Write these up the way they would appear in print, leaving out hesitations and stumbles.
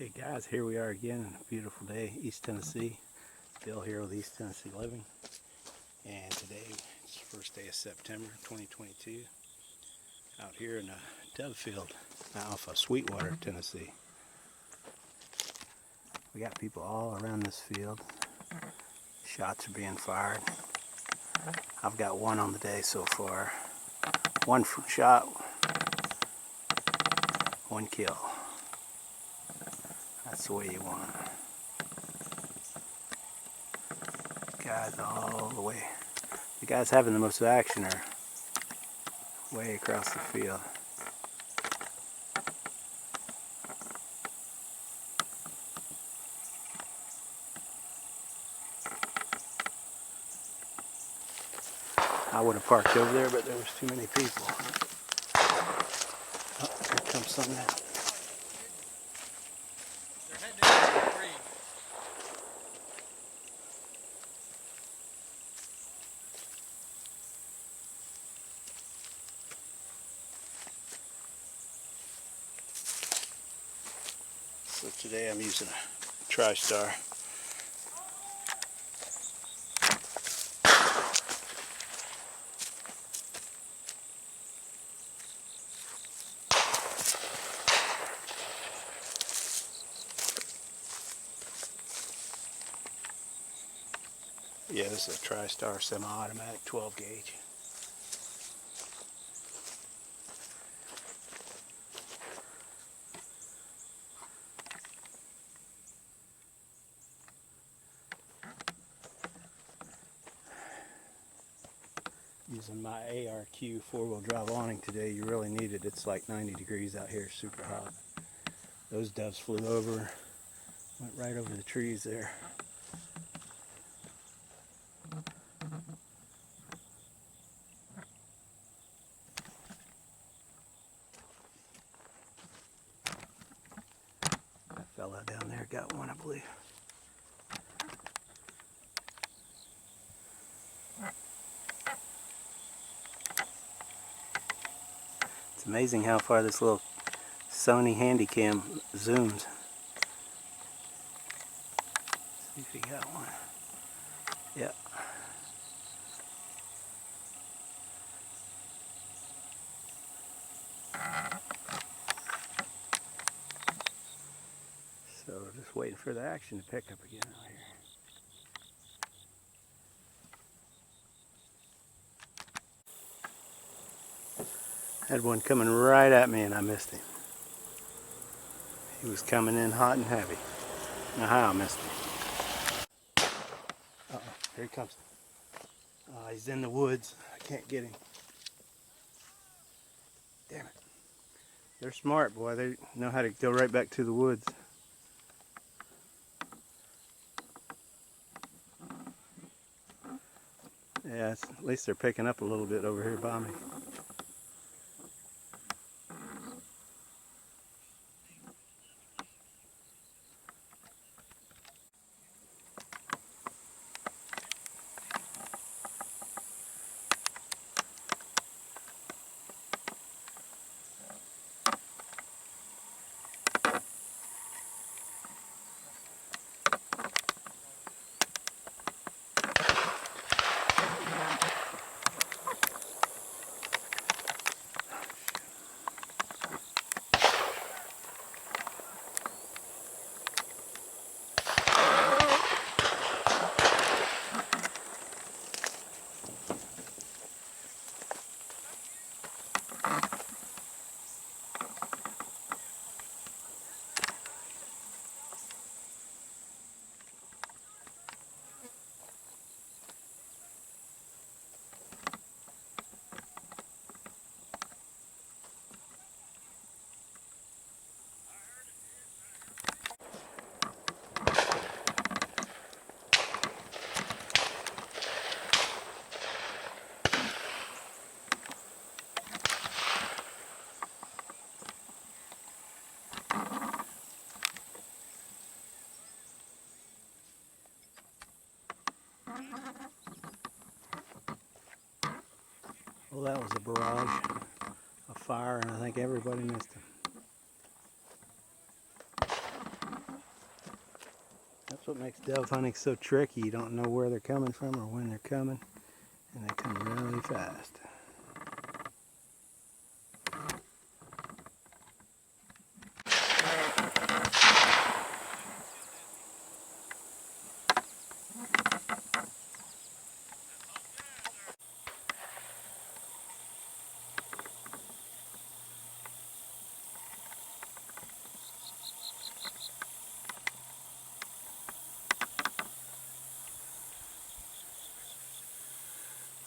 Hey guys, here we are again on a beautiful day, East Tennessee. Bill here with Easttnliving, and today it's the first day of September 2022. Out here in a dove field off of Sweetwater, Tennessee. We got people all around this field. Shots are being fired. I've got one on the day so far. One shot, one kill. That's the way you want it. Guys all the way. The guys having the most action are way across the field. I would have parked over there, but there was too many people. Oh, here comes some now. So today I'm using a TriStar. Yeah, this is a TriStar semi-automatic 12 gauge. Using my ARQ four-wheel drive awning today, you really need it. It's like 90 degrees out here, super hot. Those doves flew over, went right over the trees there. That fella down there got one, I believe. It's amazing how far this little Sony Handycam zooms. See if he got one. Yep. So just waiting for the action to pick up again out here. Had one coming right at me and I missed him. He was coming in hot and heavy. Now how I missed him. Uh-oh, here he comes. He's in the woods. I can't get him. Damn it. They're smart, boy. They know how to go right back to the woods. Yeah, at least they're picking up a little bit over here by me. Well, that was a barrage of fire, and I think everybody missed him. That's what makes dove hunting so tricky. You don't know where they're coming from or when they're coming, and they come really fast.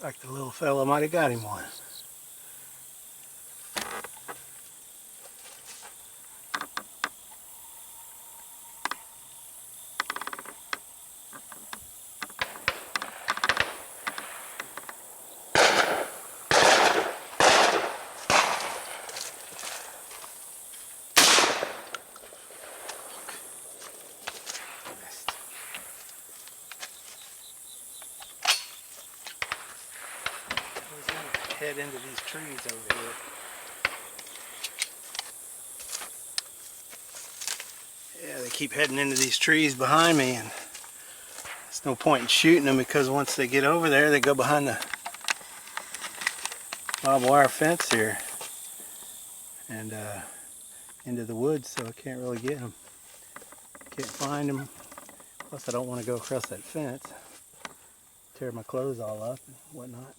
Looks like the little fella might have got him one. Head into these trees over here. Yeah, they keep heading into these trees behind me, and there's no point in shooting them because once they get over there, they go behind the barbed wire fence here and into the woods, so I can't really get them. Can't find them. Plus, I don't want to go across that fence, tear my clothes all up and whatnot.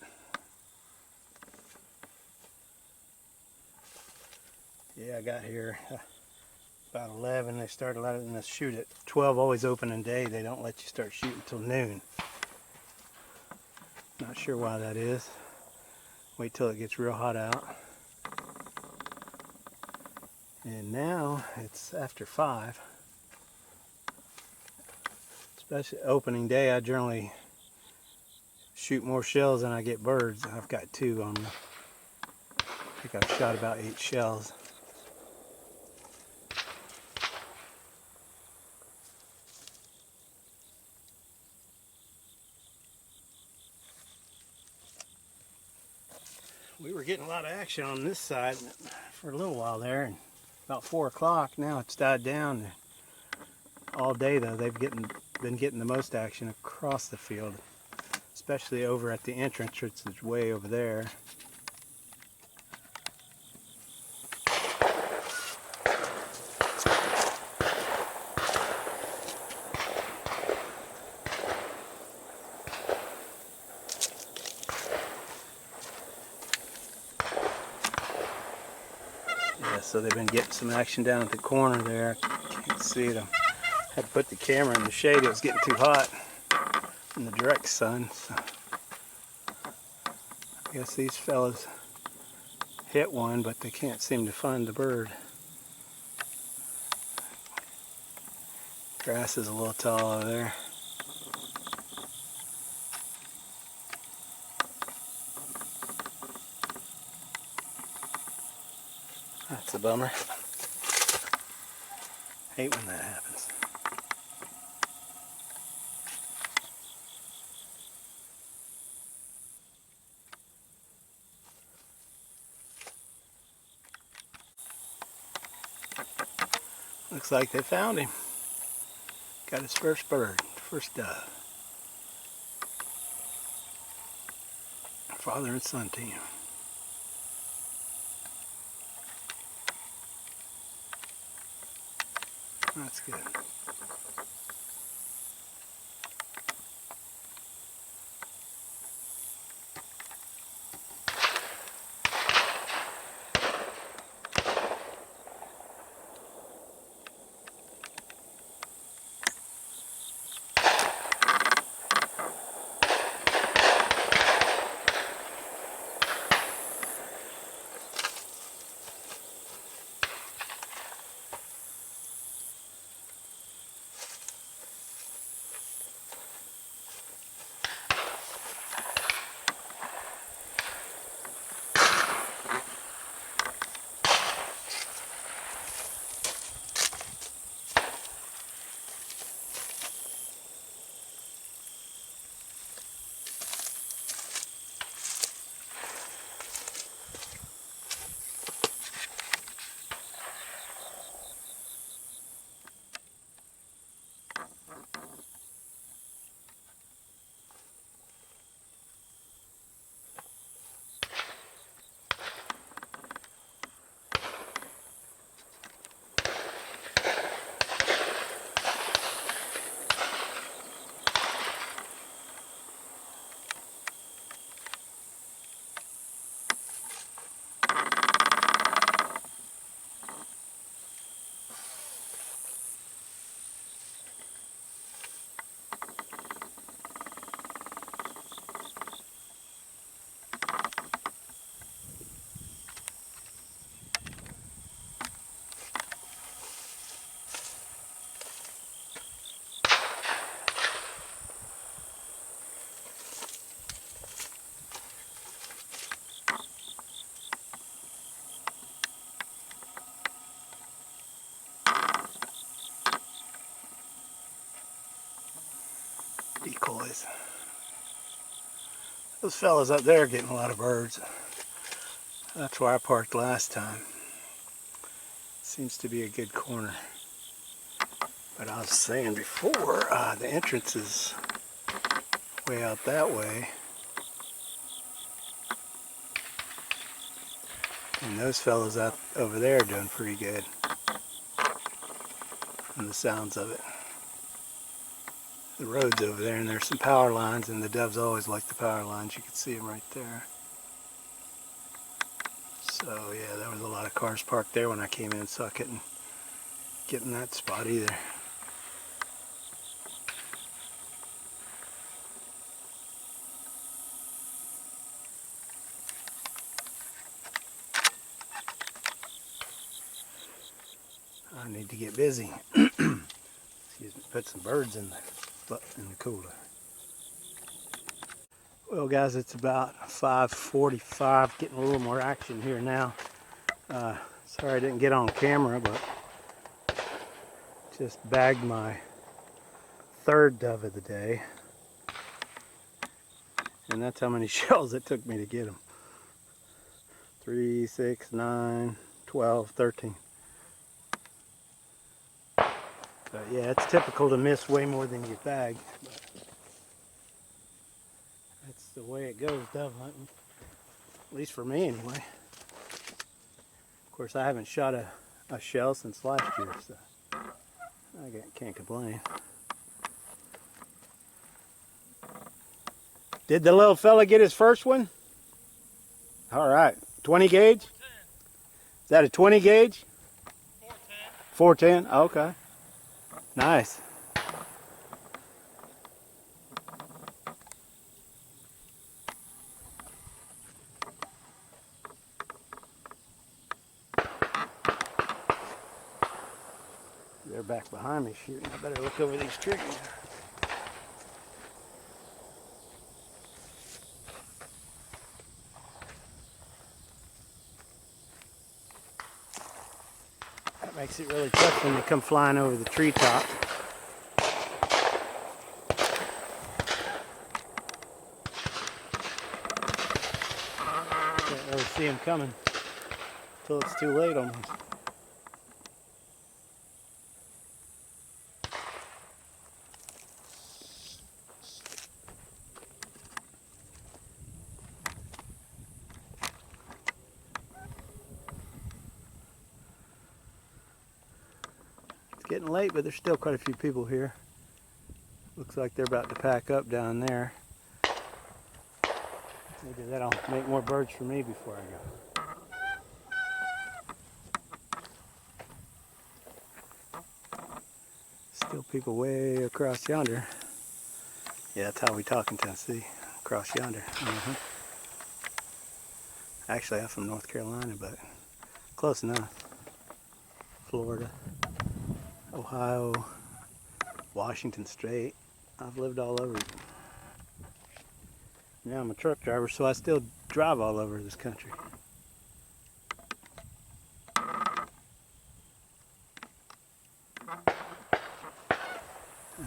Yeah, I got here about 11. They started letting us shoot at 12, always opening day. They don't let you start shooting until noon. Not sure why that is. Wait till it gets real hot out. And now it's after 5. Especially opening day, I generally shoot more shells than I get birds. I've got 2 on me. I think I've shot about 8 shells. We were getting a lot of action on this side for a little while there, and about 4 o'clock now it's died down. All day though, they've been getting the most action across the field, especially over at the entrance, which is way over there. Yeah, so they've been getting some action down at the corner there. I can't see it. I had to put the camera in the shade. It was getting too hot in the direct sun. So I guess these fellas hit one, but they can't seem to find the bird. Grass is a little tall over there. That's a bummer. Hate when that happens. Looks like they found him. Got his first bird, first dove. Father and son team. That's good. decoys. Those fellas up there are getting a lot of birds. That's where I parked last time. Seems to be a good corner. But I was saying before, the entrance is way out that way. And those fellas out over there are doing pretty good. From the sounds of it. The road's over there and there's some power lines, and the doves always like the power lines. You can see them right there. So yeah, there was a lot of cars parked there when I came in, so I couldn't get in that spot either. I need to get busy. Excuse me, put some birds in the cooler. Well guys, it's about 5:45, getting a little more action here now. Sorry I didn't get on camera, but just bagged my third dove of the day. And that's how many shells it took me to get them. 3, 6, 9, 12, 13. But yeah, it's typical to miss way more than you bag. But that's the way it goes dove hunting. At least for me anyway. Of course, I haven't shot a shell since last year, so I can't complain. Did the little fella get his first one? All right. 20 gauge? 410. Is that a 20 gauge? 410. 410? Okay. Nice. They're back behind me shooting. I better look over these trees. That makes it really tough when they come flying over the treetop. Can't really see them coming until it's too late almost. Getting late, but there's still quite a few people here. Looks like they're about to pack up down there. Maybe that'll make more birds for me before I go. Still people way across yonder. Yeah, that's how we talk in Tennessee. Across yonder. Actually, I'm from North Carolina, but close enough. Florida. Ohio, Washington State. I've lived all over. Now I'm a truck driver, so I still drive all over this country.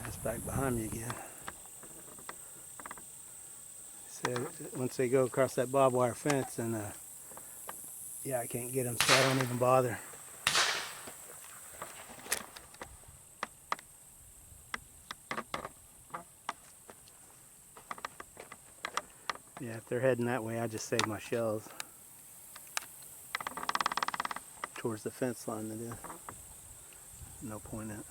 It's back behind me again. So once they go across that barbed wire fence, and yeah, I can't get them, so I don't even bother. Yeah, if they're heading that way, I just save my shells towards the fence line. They do. No point in it.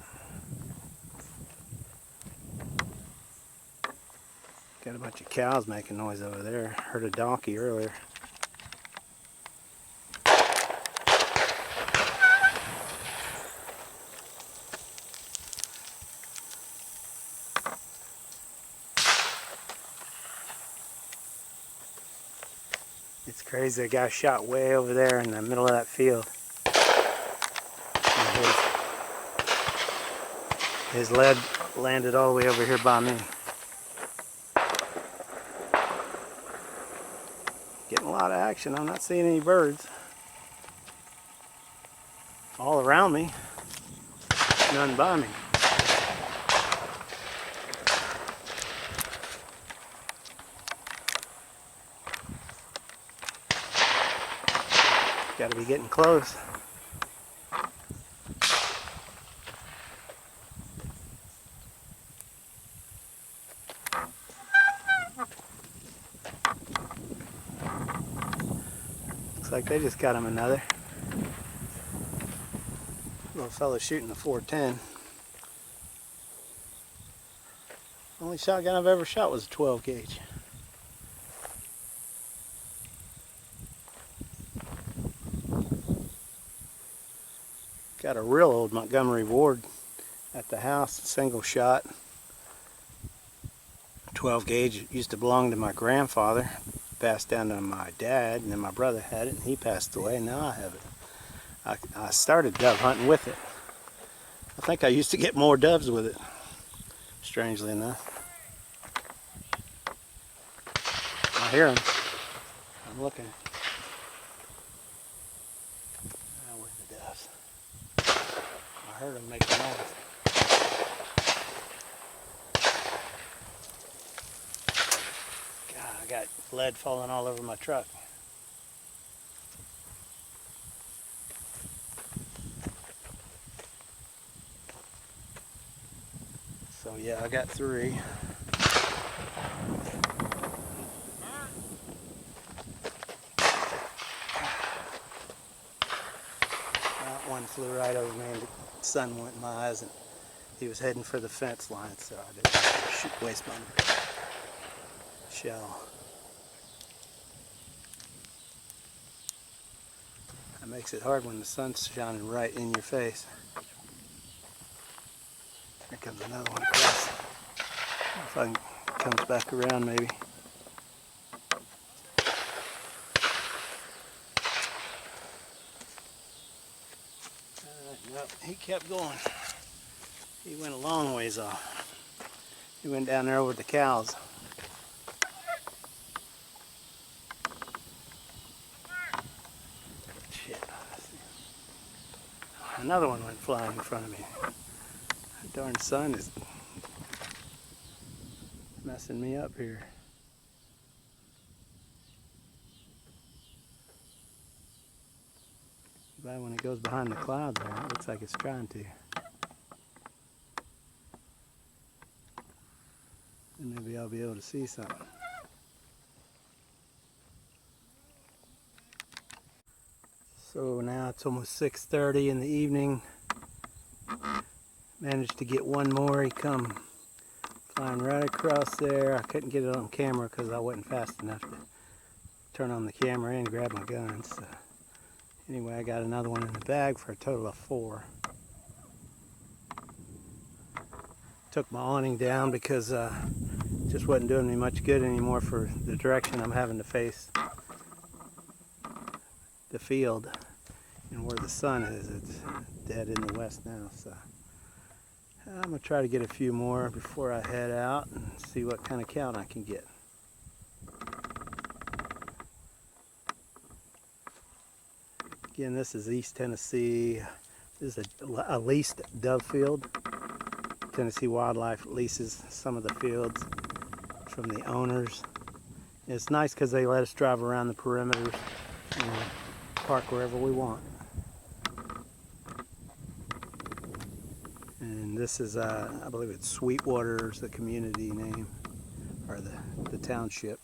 Got a bunch of cows making noise over there. Heard a donkey earlier. It's crazy, a guy shot way over there in the middle of that field. And his lead landed all the way over here by me. Getting a lot of action. I'm not seeing any birds. All around me, none by me. Got to be getting close. Looks like they just got him another. Little fella shooting the 410. Only shotgun I've ever shot was a 12 gauge. Got a real old Montgomery Ward at the house, single shot. 12 gauge. It used to belong to my grandfather. Passed down to my dad, and then my brother had it, and he passed away, and now I have it. I started dove hunting with it. I think I used to get more doves with it, strangely enough. I hear them. I'm looking. Where's the doves? I heard them make a noise. God, I got lead falling all over my truck. So yeah, I got 3. One flew right over me and the sun went in my eyes, and he was heading for the fence line, so I didn't waste my shell. That makes it hard when the sun's shining right in your face. Here comes another one across. If I can, comes back around maybe. No, he kept going. He went a long ways off. He went down there over the cows. Shit. Another one went flying in front of me. That darn sun is messing me up here. But when it goes behind the cloud there, it looks like it's trying to. And maybe I'll be able to see something. So now it's almost 6:30 in the evening. Managed to get one more. He come flying right across there. I couldn't get it on camera because I wasn't fast enough to turn on the camera and grab my guns. So anyway, I got another one in the bag for a total of 4. Took my awning down because just wasn't doing me much good anymore for the direction I'm having to face the field. And where the sun is, it's dead in the west now. So I'm going to try to get a few more before I head out and see what kind of count I can get. Again, this is East Tennessee. This is a leased dove field. Tennessee Wildlife leases some of the fields from the owners. And it's nice because they let us drive around the perimeters and park wherever we want. And this is, I believe it's Sweetwater is the community name, or the township.